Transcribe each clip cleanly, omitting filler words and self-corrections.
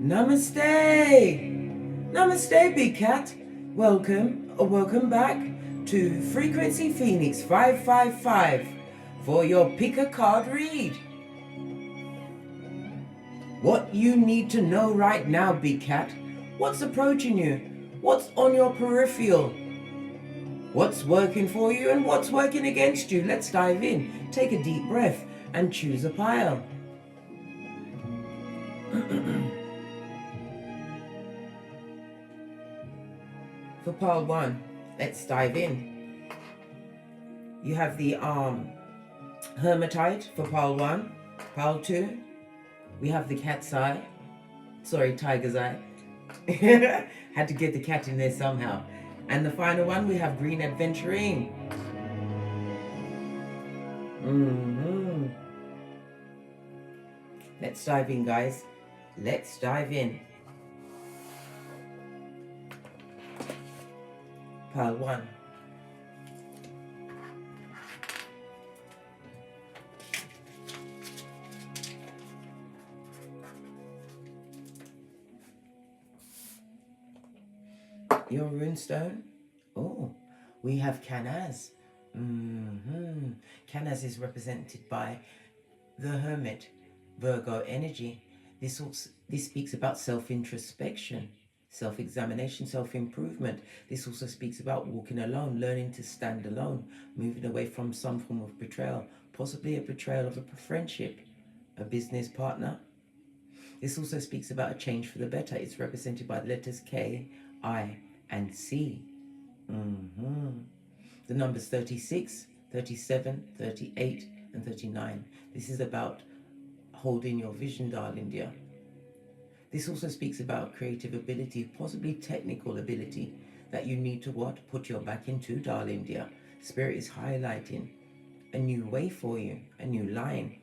Namaste! Namaste, Big Cat. Welcome or welcome back to Frequency Phoenix 555 for your pick a card read. What you need to know right now, Big Cat. What's approaching you? What's on your peripheral? What's working for you and what's working against you? Let's dive in. Take a deep breath and choose a pile. For pile 1, let's dive in. You have the Hermitite for pile 1. Pile 2, we have the cat's eye. Sorry, tiger's eye. Had to get the cat in there somehow. And the final one, we have Green Adventurine. Let's dive in, guys. Let's dive in. Pile 1. Your runestone. Oh, we have Canaz. Canaz is represented by the Hermit, Virgo energy. This speaks about self-introspection, self-examination, self-improvement. This also speaks about walking alone, learning to stand alone, moving away from some form of betrayal, possibly a betrayal of a friendship, a business partner. This also speaks about a change for the better. It's represented by the letters K, I, and C. The numbers 36, 37, 38, and 39. This is about holding your vision, darling dear. This also speaks about creative ability, possibly technical ability that you need to what? Put your back into, darling dear. Spirit is highlighting a new way for you, a new line.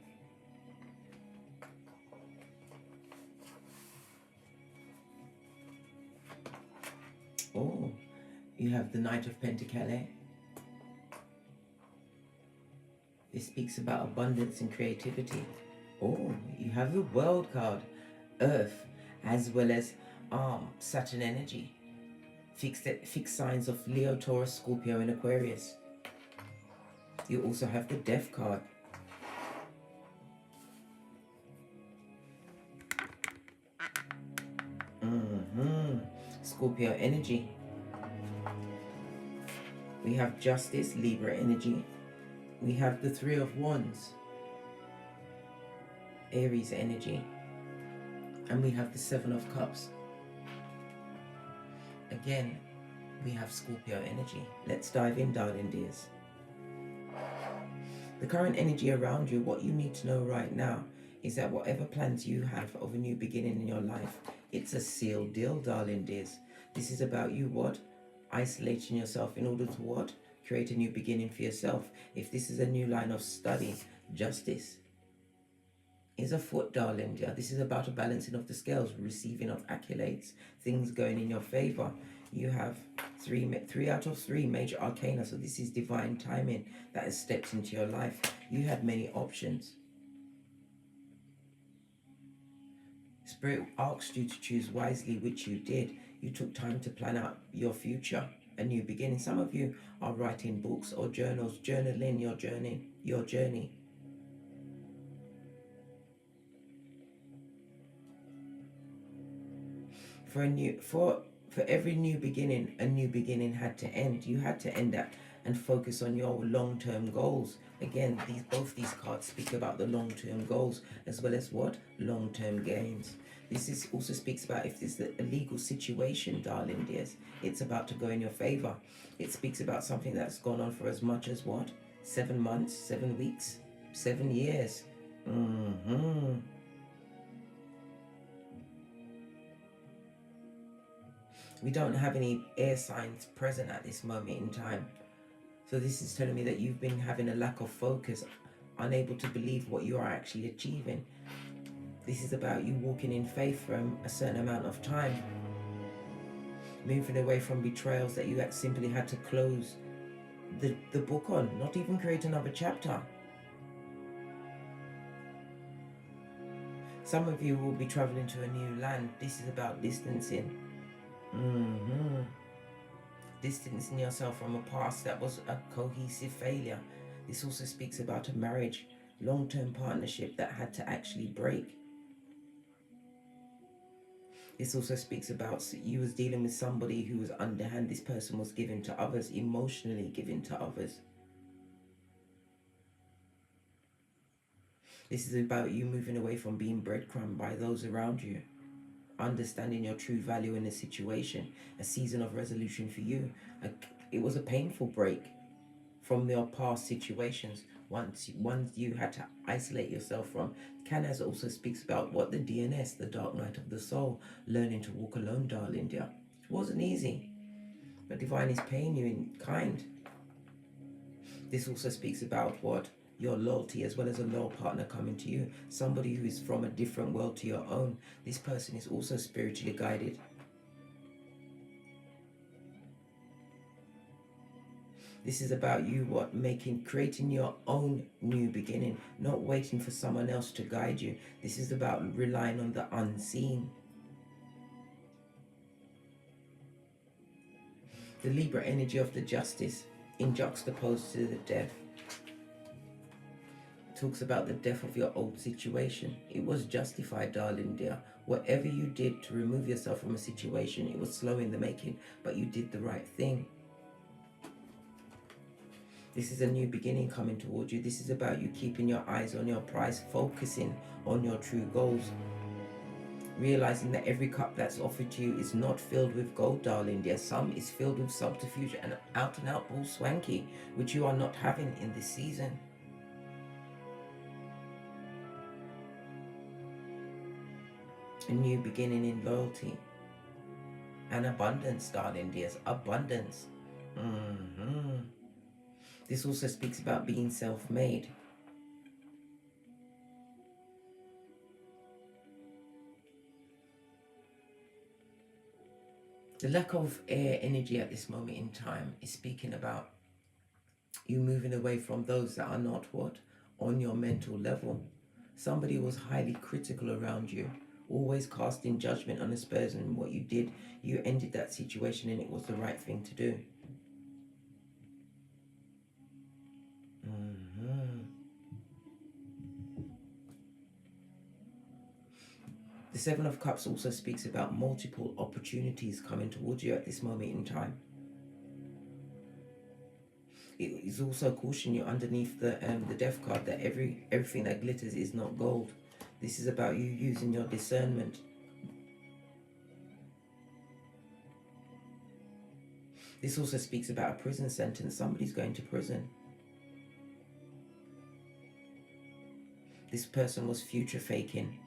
Oh, you have the Knight of Pentacles. This speaks about abundance and creativity. Oh, you have the World card, Earth, as well as Saturn energy. Fixed signs of Leo, Taurus, Scorpio, and Aquarius. You also have the Death card. Scorpio energy. We have Justice, Libra energy. We have the Three of Wands, Aries energy. And we have the Seven of Cups. Again, we have Scorpio energy. Let's dive in, darling dears. The current energy around you, what you need to know right now is that whatever plans you have of a new beginning in your life, it's a sealed deal, darling dears. This is about you what? Isolating yourself in order to what? Create a new beginning for yourself. If this is a new line of study, Justice is afoot, darling dear. This is about a balancing of the scales, receiving of accolades, things going in your favor. You have three out of 3 major arcana, so this is divine timing that has stepped into your life. You had many options. Spirit asked you to choose wisely, which you did. You took time to plan out your future, a new beginning. Some of you are writing books or journals, journaling your journey. For every new beginning, a new beginning had to end. You had to end that and focus on your long-term goals. Again, both these cards speak about the long-term goals as well as what? Long-term gains. This also speaks about if this is a legal situation, darling dears, it's about to go in your favor. It speaks about something that's gone on for as much as what? 7 months, 7 weeks, 7 years. We don't have any air signs present at this moment in time. So this is telling me that you've been having a lack of focus, unable to believe what you are actually achieving. This is about you walking in faith for a certain amount of time. Moving away from betrayals that you simply had to close the book on, not even create another chapter. Some of you will be traveling to a new land. This is about distancing. Distancing yourself from a past that was a cohesive failure. This also speaks about a marriage, long-term partnership that had to actually break. This also speaks about you was dealing with somebody who was underhand. This person was giving to others, emotionally giving to others. This is about you moving away from being breadcrumbed by those around you, understanding your true value in a situation, a season of resolution for you. It was a painful break from your past situations. Once you had to isolate yourself from. Canaz also speaks about what the DNS, the dark night of the soul, learning to walk alone, darling dear. It wasn't easy, but divine is paying you in kind. This also speaks about what? Your loyalty, as well as a loyal partner coming to you. Somebody who is from a different world to your own. This person is also spiritually guided. This is about you, what? Creating your own new beginning, not waiting for someone else to guide you. This is about relying on the unseen. The Libra energy of the justice in juxtaposed to the death. Talks about the death of your old situation. It was justified, darling dear. Whatever you did to remove yourself from a situation, it was slow in the making, but you did the right thing. This is a new beginning coming towards you. This is about you keeping your eyes on your prize, focusing on your true goals. Realizing that every cup that's offered to you is not filled with gold, darling dear. Some is filled with subterfuge and out bull swanky, which you are not having in this season. A new beginning in loyalty and abundance, darling dears. Abundance. This also speaks about being self-made. The lack of air energy at this moment in time is speaking about you moving away from those that are not what? On your mental level. Somebody was highly critical around you, always casting judgment on the spurs and what you did. You ended that situation and it was the right thing to do. The Seven of Cups also speaks about multiple opportunities coming towards you at this moment in time. It is also cautioning you underneath the Death card that everything that glitters is not gold. This is about you using your discernment. This also speaks about a prison sentence. Somebody's going to prison. This person was future faking.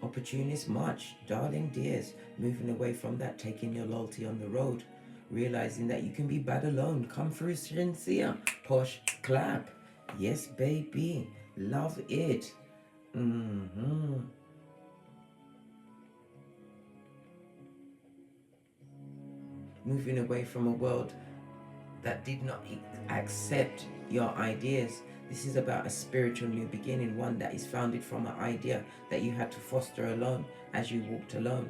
Opportunist much, darling dears, moving away from that, taking your loyalty on the road, realizing that you can be bad alone. Come through sincere, posh, clap. Yes, baby, love it. Moving away from a world that did not accept your ideas. This is about a spiritual new beginning, one that is founded from an idea that you had to foster alone as you walked alone.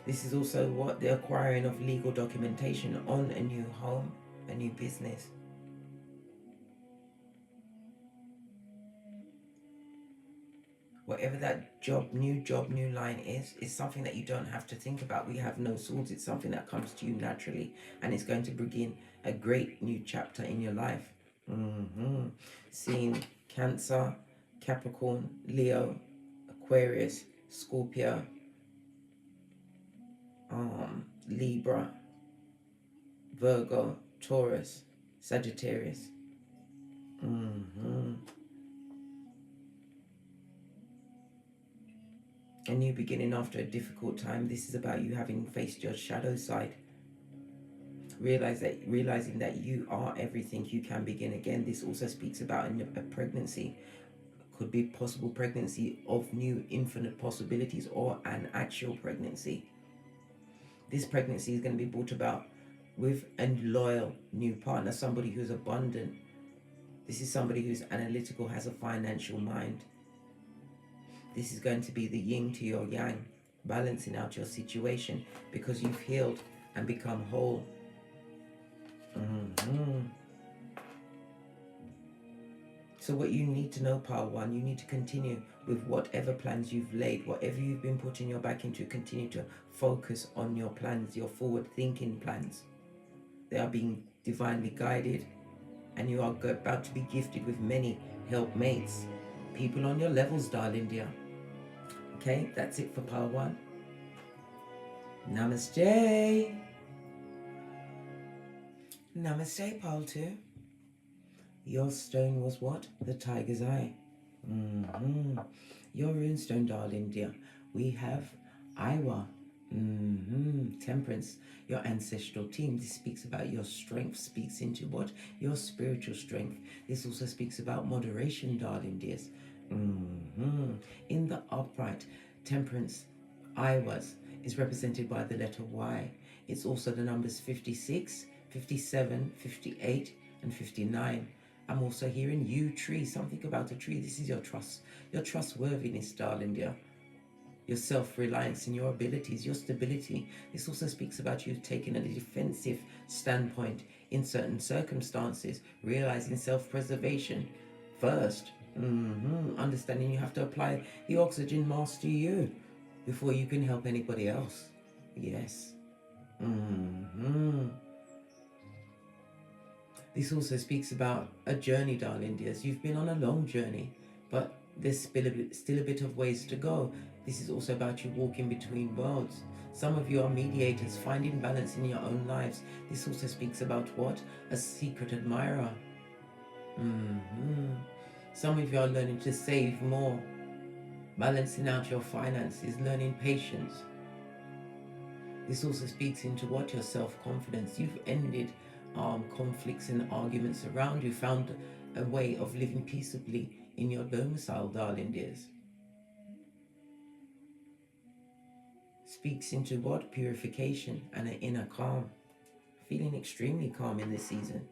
This is also what? The acquiring of legal documentation on a new home, a new business. Whatever that new line is something that you don't have to think about. We have no swords. It's something that comes to you naturally, and it's going to begin a great new chapter in your life. Seeing Cancer, Capricorn, Leo, Aquarius, Scorpio, Libra, Virgo, Taurus, Sagittarius. A new beginning after a difficult time. This is about you having faced your shadow side. Realizing that you are everything. You can begin again. This also speaks about a pregnancy. Could be possible pregnancy of new infinite possibilities or an actual pregnancy. This pregnancy is going to be brought about with a loyal new partner, somebody who's abundant. This is somebody who's analytical, has a financial mind. This is going to be the yin to your yang, balancing out your situation because you've healed and become whole. So what you need to know, pile one, you need to continue with whatever plans you've laid, whatever you've been putting your back into, continue to focus on your plans, your forward thinking plans. They are being divinely guided, and you are about to be gifted with many helpmates, people on your levels, darling dear. Okay, that's it for pile one. Namaste. Namaste, pile two. Your stone was what? The tiger's eye. Your runestone, darling dear. We have Iwa. Temperance. Your ancestral team. This speaks about your strength. Speaks into what? Your spiritual strength. This also speaks about moderation, darling dears. In the upright, temperance, Iwas, is represented by the letter Y. It's also the numbers 56, 57, 58, and 59. I'm also hearing you, tree, something about a tree. This is your trust, your trustworthiness, darling dear. Your self-reliance in your abilities, your stability. This also speaks about you taking a defensive standpoint in certain circumstances, realizing self-preservation first. Understanding you have to apply the oxygen mask to you before you can help anybody else. Yes. This also speaks about a journey, darling dears. You've been on a long journey, but there's still a bit of ways to go. This is also about you walking between worlds. Some of you are mediators, finding balance in your own lives. This also speaks about what? A secret admirer. Some of you are learning to save more, balancing out your finances, learning patience. This also speaks into what? Your self-confidence. You've ended conflicts and arguments around you, found a way of living peaceably in your domicile, darling dears. Speaks into what? Purification and an inner calm. Feeling extremely calm in this season.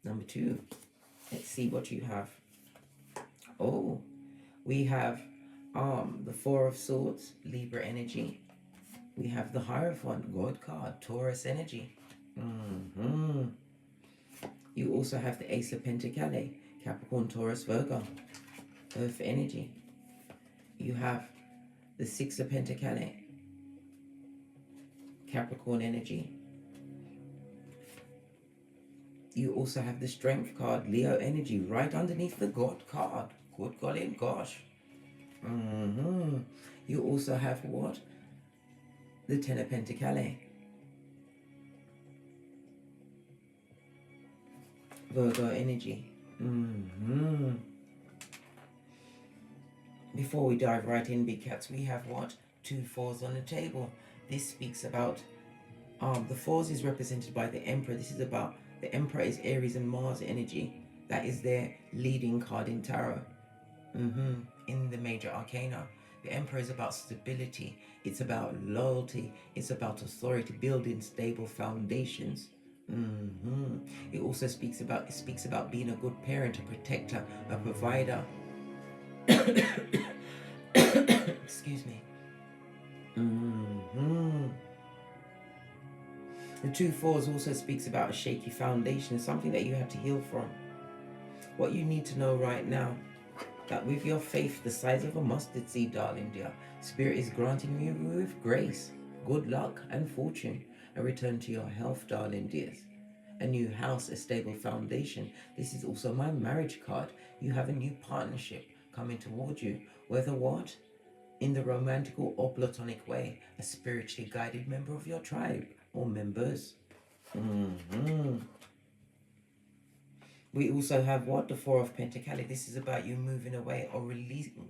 Number two, let's see what you have. Oh, we have the Four of Swords, Libra energy. We have the Hierophant, God card, Taurus energy. You also have the Ace of Pentacles, Capricorn, Taurus, Virgo, Earth energy. You have the Six of Pentacles, Capricorn energy. You also have the Strength card, Leo energy, right underneath the God card. Good golly gosh. You also have what? The Ten of Pentacles, Virgo energy. Before we dive right in, big cats, we have what? 2 fours on the table. This speaks about the fours is represented by the Emperor. This is about the Emperor is Aries and Mars energy. That is their leading card in tarot. In the major arcana. The Emperor is about stability. It's about loyalty. It's about authority, building stable foundations. It also speaks about being a good parent, a protector, a provider. Excuse me. The 2 fours also speaks about a shaky foundation, something that you have to heal from. What you need to know right now, that with your faith the size of a mustard seed, darling dear, Spirit is granting you with grace, good luck and fortune, a return to your health, darling dears, a new house, a stable foundation. This is also my marriage card. You have a new partnership coming towards you, whether what? In the romantic or platonic way, a spiritually guided member of your tribe or members. We also have what? The Four of Pentacles. This is about you moving away or releasing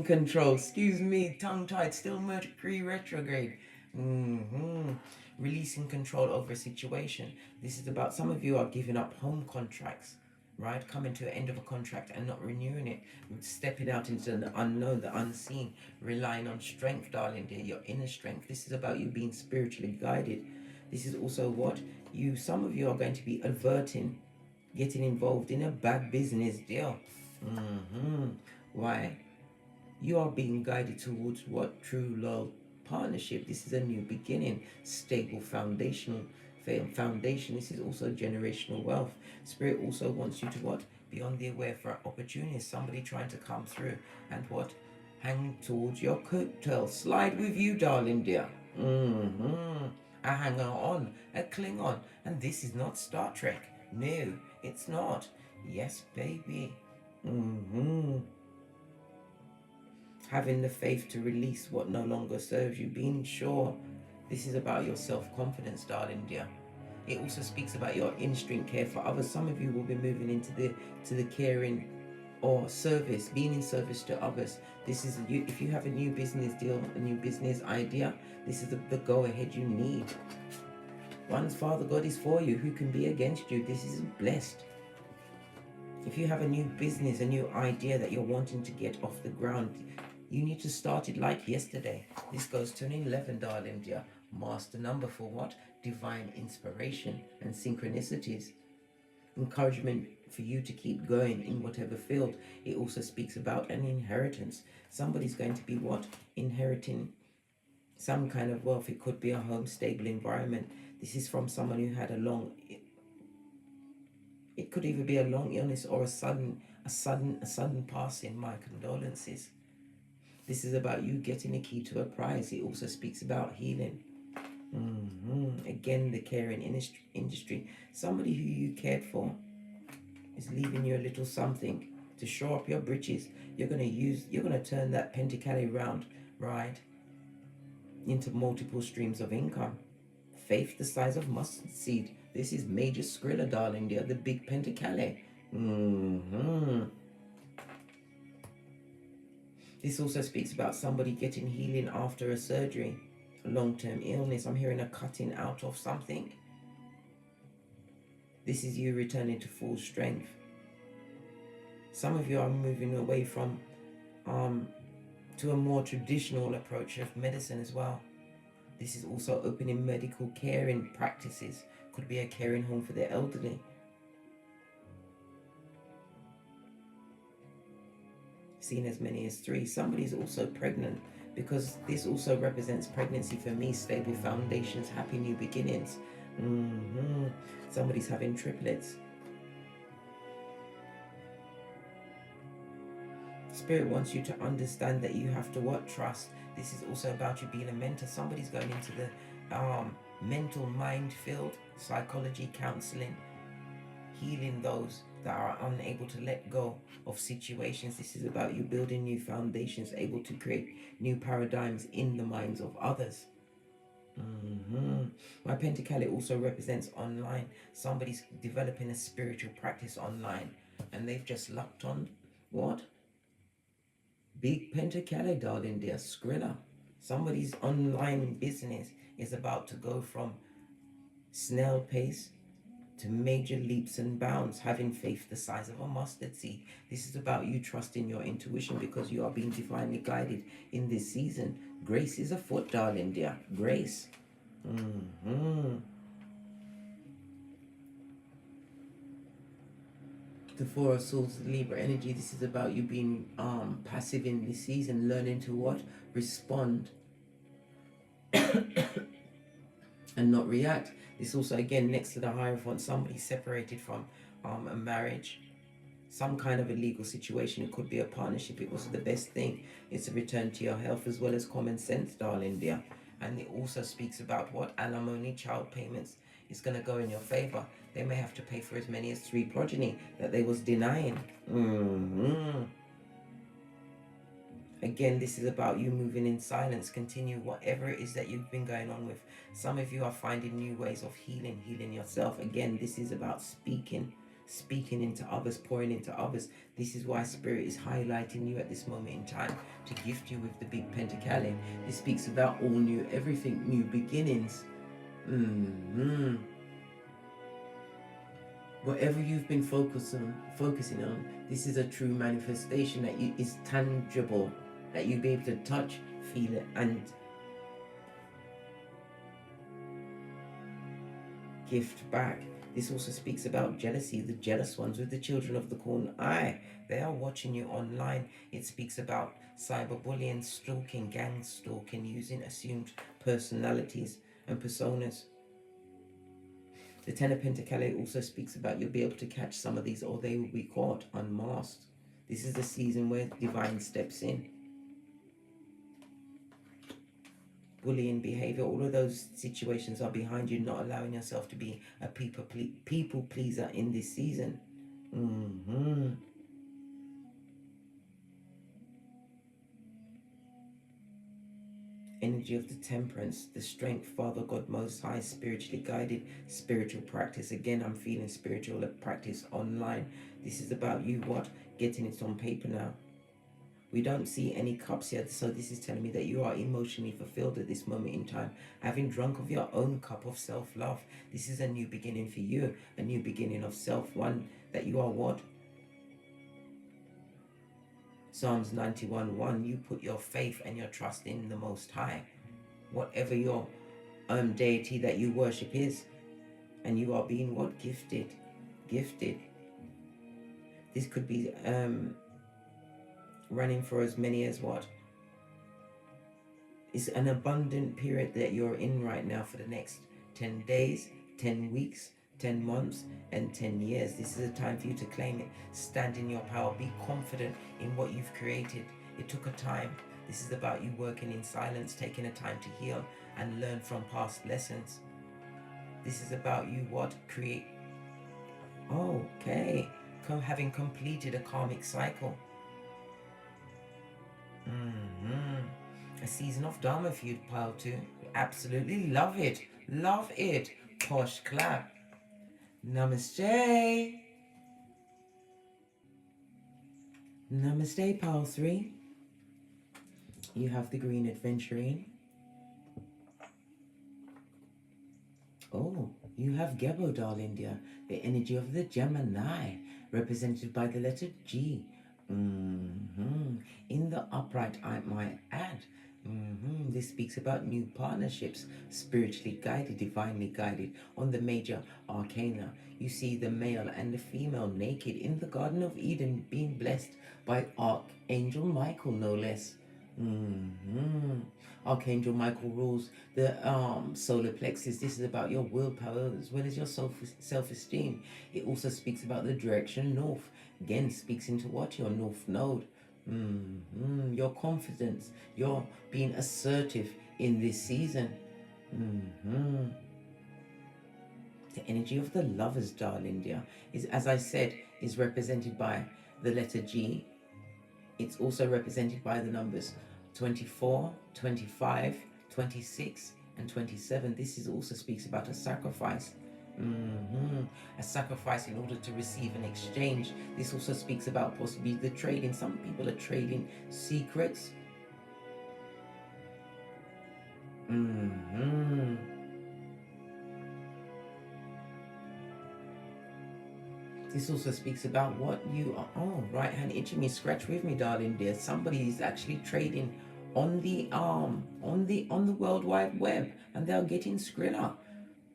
control. Excuse me, tongue-tied, still Mercury retrograde. Releasing control over a situation. This is about some of you are giving up home contracts, right? Coming to an end of a contract and not renewing it, stepping out into the unknown, the unseen, relying on strength, darling dear, your inner strength. This is about you being spiritually guided. This is also what some of you are going to be averting getting involved in a bad business deal. Why? You are being guided towards what? True love, partnership. This is a new beginning, stable foundation. This is also generational wealth. Spirit also wants you to what? Be on the aware for opportunities. Somebody trying to come through and what? Hang towards your coattails. Slide with you, darling dear. A hanger on, a cling on. And this is not Star Trek. No, it's not. Yes, baby. Having the faith to release what no longer serves you, being sure. This is about your self-confidence, darling dear. It also speaks about your instinct care for others. Some of you will be moving into the caring or service, being in service to others. This is if you have a new business deal, a new business idea, this is the go-ahead you need. Once Father God is for you, who can be against you? This is blessed. If you have a new business, a new idea that you're wanting to get off the ground, you need to start it like yesterday. This goes to an 11, darling dear. Master number for what? Divine inspiration and synchronicities. Encouragement for you to keep going in whatever field. It also speaks about an inheritance. Somebody's going to be what? Inheriting some kind of wealth. It could be a home, stable environment. This is from someone who had it could either be a long illness or a sudden passing. My condolences. This is about you getting a key to a prize. It also speaks about healing. Again, the caring industry. Somebody who you cared for is leaving you a little something to shore up your britches. You're going to turn that Pentacale round, right, into multiple streams of income. Faith the size of mustard seed. This is Major Skrilla, darling dear, the big Pentacale. This also speaks about somebody getting healing after a surgery, a long-term illness. I'm hearing a cutting out of something. This is you returning to full strength. Some of you are moving away from to a more traditional approach of medicine as well. This is also opening medical caring practices. Could be a caring home for the elderly. Seen as many as 3. Somebody's also pregnant, because this also represents pregnancy for me. Stable foundations, happy new beginnings. Somebody's having triplets. Spirit wants you to understand that you have to what? Trust. This is also about you being a mentor. Somebody's going into the mental mind field, psychology, counseling, healing those that are unable to let go of situations. This is about you building new foundations, able to create new paradigms in the minds of others. My Pentacale also represents online. Somebody's developing a spiritual practice online, and they've just lucked on what? Big Pentacale, darling dear, Skrilla. Somebody's online business is about to go from snail pace to major leaps and bounds, having faith the size of a mustard seed. This is about you trusting your intuition, because you are being divinely guided in this season. Grace is afoot, darling dear. Grace. The 4 of Swords, the Libra energy. This is about you being passive in this season, learning to what? Respond and not react. This also, again, next to the Hierophant, somebody separated from a marriage, some kind of a legal situation. It could be a partnership. It was the best thing. It's a return to your health as well as common sense, darling dear. And it also speaks about what? Alimony, child payments. It's going to go in your favor. They may have to pay for as many as 3 progeny that they was denying. Again, this is about you moving in silence. Continue whatever it is that you've been going on with. Some of you are finding new ways of healing yourself. Again, this is about speaking into others, pouring into others. This is why Spirit is highlighting you at this moment in time to gift you with the big Pentacale. This speaks about all new, everything, new beginnings. Whatever you've been focusing on, this is a true manifestation that is tangible, that you'll be able to touch, feel it, and gift back. This also speaks about jealousy, the jealous ones with the children of the corn eye. They are watching you online. It speaks about cyberbullying, stalking, gang stalking, using assumed personalities and personas. The Ten of Pentacles also speaks about you'll be able to catch some of these, or they will be caught unmasked. This is the season where divine steps in. Bullying behavior, all of those situations are behind you, not allowing yourself to be a people pleaser in this season. Energy of the temperance, the strength, Father God Most High, spiritually guided, spiritual practice. Again, I'm feeling spiritual practice online. This is about you, what? Getting it on paper now. We don't see any cups yet, so this is telling me that you are emotionally fulfilled at this moment in time, having drunk of your own cup of self-love. This is a new beginning for you, a new beginning of self, one that you are what? Psalms 91:1, you put your faith and your trust in the Most High. Whatever your deity that you worship is, and you are being what? Gifted. This could be running for as many as what? It's an abundant period that you're in right now for the next 10 days, 10 weeks, 10 months, and 10 years. This is a time for you to claim it. Stand in your power. Be confident in what you've created. It took a time. This is about you working in silence, taking a time to heal and learn from past lessons. This is about you what? Create. Okay. Having completed a karmic cycle. A season of Dharma for you, pile 2. Absolutely love it. Love it. Posh clap. Namaste. Namaste, pile 3. You have the green adventuring. Oh, you have Gebo, darling dear. The energy of the Gemini, represented by the letter G. In the upright, I might add. This speaks about new partnerships, spiritually guided, divinely guided. On the major arcana, you see the male and the female naked in the Garden of Eden, being blessed by Archangel Michael, no less. Archangel Michael rules the solar plexus. This is about your willpower as well as your self-esteem. It also speaks about the direction north. Again, speaks into what? Your north node. Your confidence. You're being assertive in this season. The energy of the lovers, darling dear, is, as I said, is represented by the letter G. It's also represented by the numbers 24, 25, 26, and 27. This is also speaks about a sacrifice. A sacrifice in order to receive an exchange. This also speaks about possibly the trading. Some people are trading secrets. This also speaks about what you are. Oh, right hand itching me, scratch with me, darling dear. Somebody is actually trading on the World Wide Web, and they're getting skrilla.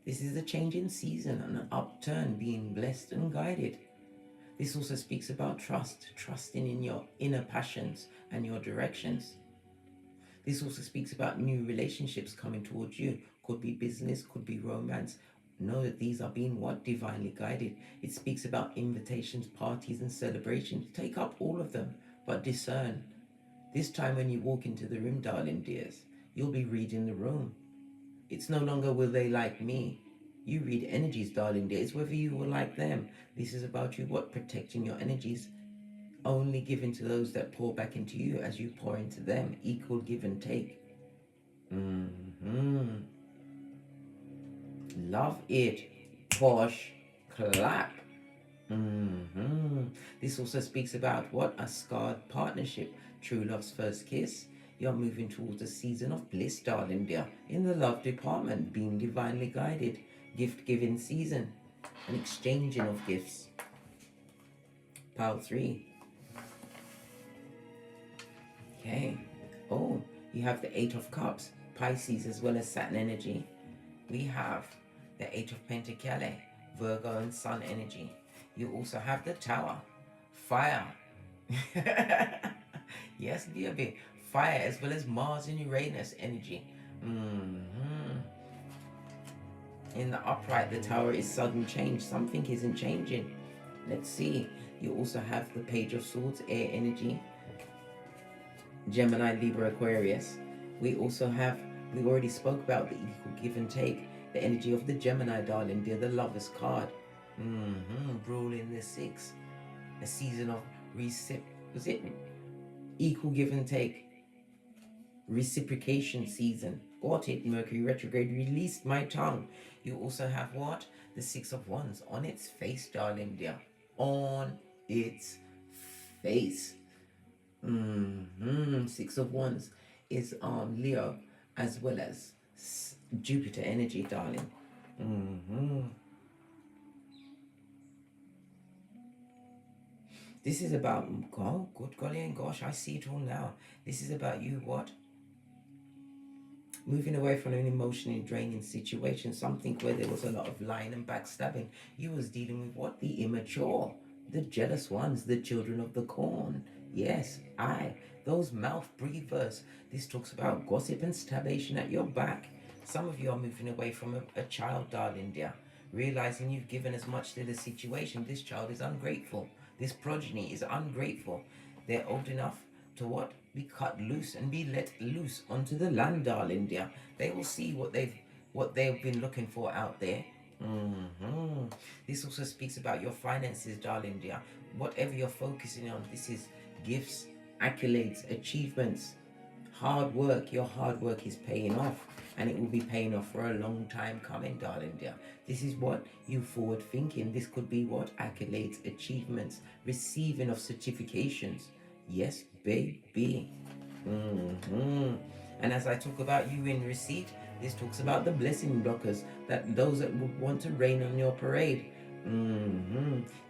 This is a change in season and an upturn, being blessed and guided. This also speaks about trust, trusting in your inner passions and your directions. This also speaks about new relationships coming towards you. Could be business, could be romance. Know that these are being what? Divinely guided. It speaks about invitations, parties, and celebrations. Take up all of them, but discern. This time when you walk into the room, darling dears, you'll be reading the room. It's no longer will they like me. You read energies, darling dear. It's whether you will like them. This is about you, what? Protecting your energies. Only giving to those that pour back into you as you pour into them. Equal give and take. Love it. Posh clap. This also speaks about what? A scarred partnership. True love's first kiss. You're moving towards a season of bliss, darling dear. In the love department, being divinely guided. Gift-giving season. an exchanging of gifts. Pile 3. Okay. Oh, you have the 8 of Cups, Pisces, as well as Saturn energy. We have the 8 of Pentacles, Virgo and Sun energy. You also have the Tower, fire. Yes, baby, fire, as well as Mars and Uranus energy. In the upright, the Tower is sudden change. Something isn't changing. Let's see. You also have the Page of Swords, air energy. Gemini, Libra, Aquarius. We also have, we already spoke about the equal give and take. The energy of the Gemini, darling dear, the Lovers card. Ruling the 6. A season of equal give and take. Reciprocation season. Got it. Mercury retrograde released my tongue. You also have what? The 6 of Wands on its face, darling dear. On its face. 6 of Wands is Leo, as well as Jupiter energy, darling. This is about, oh, good golly and gosh, I see it all now. This is about you, what? Moving away from an emotionally draining situation, something where there was a lot of lying and backstabbing. You was dealing with what? The immature, the jealous ones, the children of the corn. Yes, those mouth breathers. This talks about gossip and stabbation at your back. Some of you are moving away from a child, darling dear, realizing you've given as much to the situation. This child is ungrateful. This progeny is ungrateful. They're old enough to what? Be cut loose and be let loose onto the land, darling dear. They will see what they've been looking for out there. This also speaks about your finances, darling dear. Whatever you're focusing on, this is gifts, accolades, achievements, hard work. Your hard work is paying off, and it will be paying off for a long time coming, darling dear. This is what you forward thinking. This could be what? Accolades, achievements, receiving of certifications. Yes, baby. And as I talk about you in receipt, this talks about the blessing blockers, that those that would want to rain on your parade.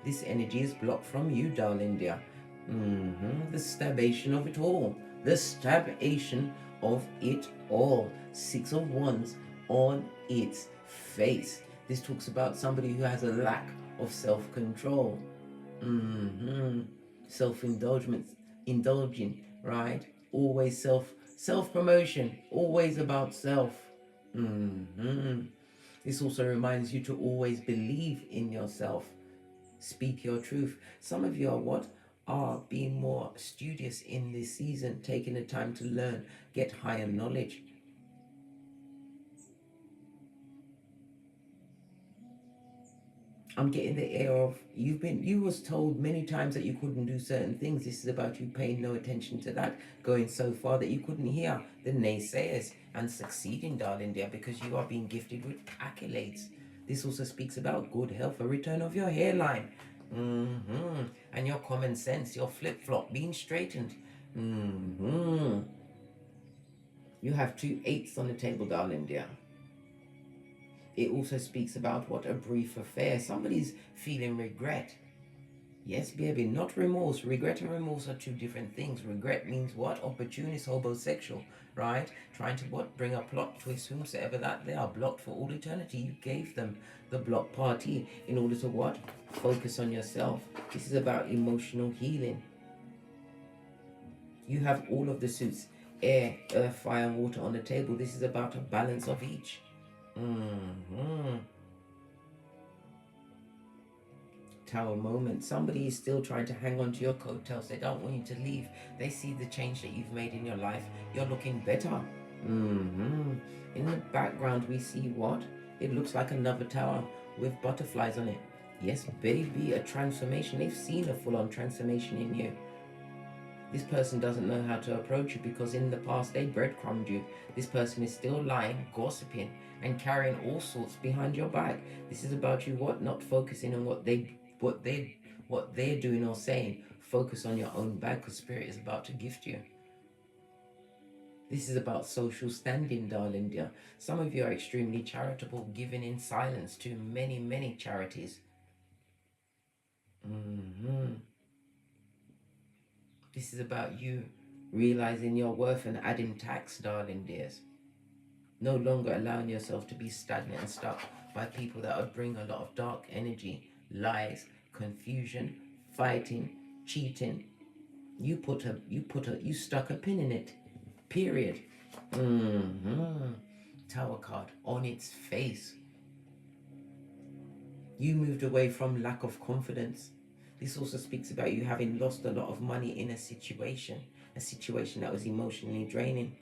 This energy is blocked from you, darling dear. The stabbation of it all. The stabbation of it all. 6 of Wands on its face. This talks about somebody who has a lack of self-control. Indulging, right? Always self-promotion, always about self. This also reminds you to always believe in yourself. Speak your truth. Some of you are what? Are being more studious in this season, taking the time to learn, get higher knowledge. I'm getting the air of you was told many times that you couldn't do certain things. This is about you paying no attention to that, going so far that you couldn't hear the naysayers and succeeding, darling dear, because you are being gifted with accolades. This also speaks about good health, a return of your hairline, and your common sense, your flip-flop being straightened. You have 2 8s on the table, darling dear. It also speaks about what? A brief affair. Somebody's feeling regret. Yes, baby, not remorse. Regret and remorse are 2 different things. Regret means what? Opportunist, homosexual, right? Trying to what? Bring a plot twist, whomsoever that they are blocked for all eternity. You gave them the block party in order to what? Focus on yourself. This is about emotional healing. You have all of the suits, air, earth, fire, and water on the table. This is about a balance of each. Tower moment. Somebody is still trying to hang on to your coattails. They don't want you to leave. They see the change that you've made in your life. You're looking better. In the background we see what? It looks like another tower with butterflies on it. Yes, baby, a transformation. They've seen a full-on transformation in you. This person doesn't know how to approach you because in the past they breadcrumbed you. This person is still lying, gossiping, and carrying all sorts behind your back. This is about you what? Not focusing on what they're doing or saying. Focus on your own bag, because Spirit is about to gift you. This is about social standing, darling dear. Some of you are extremely charitable, giving in silence to many, many charities. This is about you realizing your worth and adding tax, darling dears. No longer allowing yourself to be stagnant and stuck by people that would bring a lot of dark energy, lies, confusion, fighting, cheating. You stuck a pin in it. Period. Tower card on its face. You moved away from lack of confidence. This also speaks about you having lost a lot of money in a situation that was emotionally draining.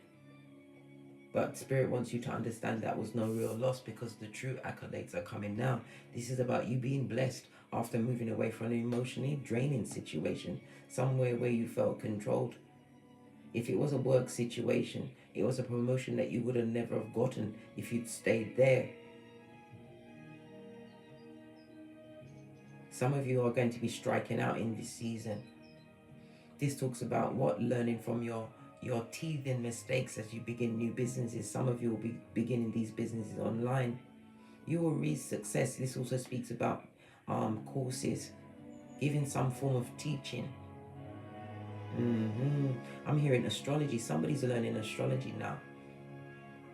But Spirit wants you to understand that was no real loss, because the true accolades are coming now. This is about you being blessed after moving away from an emotionally draining situation, somewhere where you felt controlled. If it was a work situation, it was a promotion that you would have never have gotten if you'd stayed there. Some of you are going to be striking out in this season. This talks about learning from your teething mistakes as you begin new businesses. Some of you will be beginning these businesses online. You will reach success. This also speaks about courses, giving some form of teaching. I'm hearing astrology. Somebody's learning astrology now.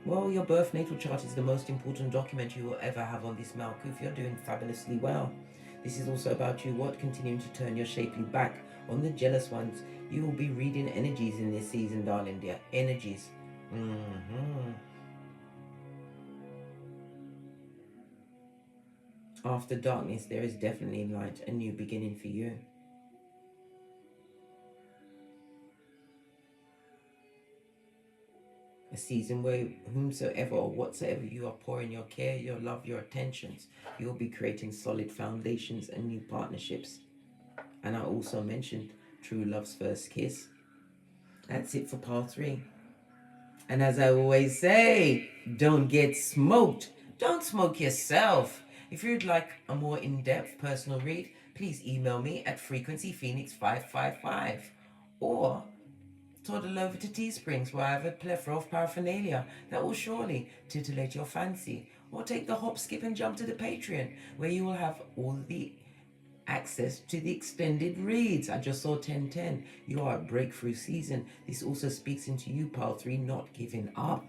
Well, your birth natal chart is the most important document you will ever have on this Malkuth. You're doing fabulously well. This is also about you continuing to turn your shapely back on the jealous ones. You will be reading energies in this season, darling dear. Energies. After darkness, there is definitely light, a new beginning for you. A season where whomsoever or whatsoever you are pouring your care, your love, your attentions, you'll be creating solid foundations and new partnerships. And I also mentioned true love's first kiss. That's it for part 3. And as I always say, don't get smoked. Don't smoke yourself. If you'd like a more in-depth personal read, please email me at frequencyphoenix555 or toddle over to Teesprings, where I have a plethora of paraphernalia that will surely titillate your fancy. Or take the hop, skip and jump to the Patreon, where you will have all the access to the extended reads. I just saw 1010. You are at breakthrough season. This also speaks into you, Pile 3, not giving up.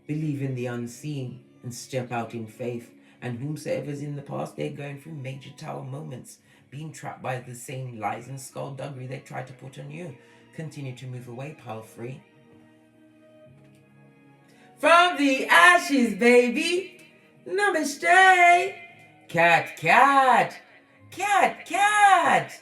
Believe in the unseen and step out in faith. And whomsoever's in the past, they're going through major tower moments, being trapped by the same lies and skullduggery they tried to put on you. Continue to move away, Pile 3. From the ashes, baby. Namaste. Cat, cat. Cat, cat.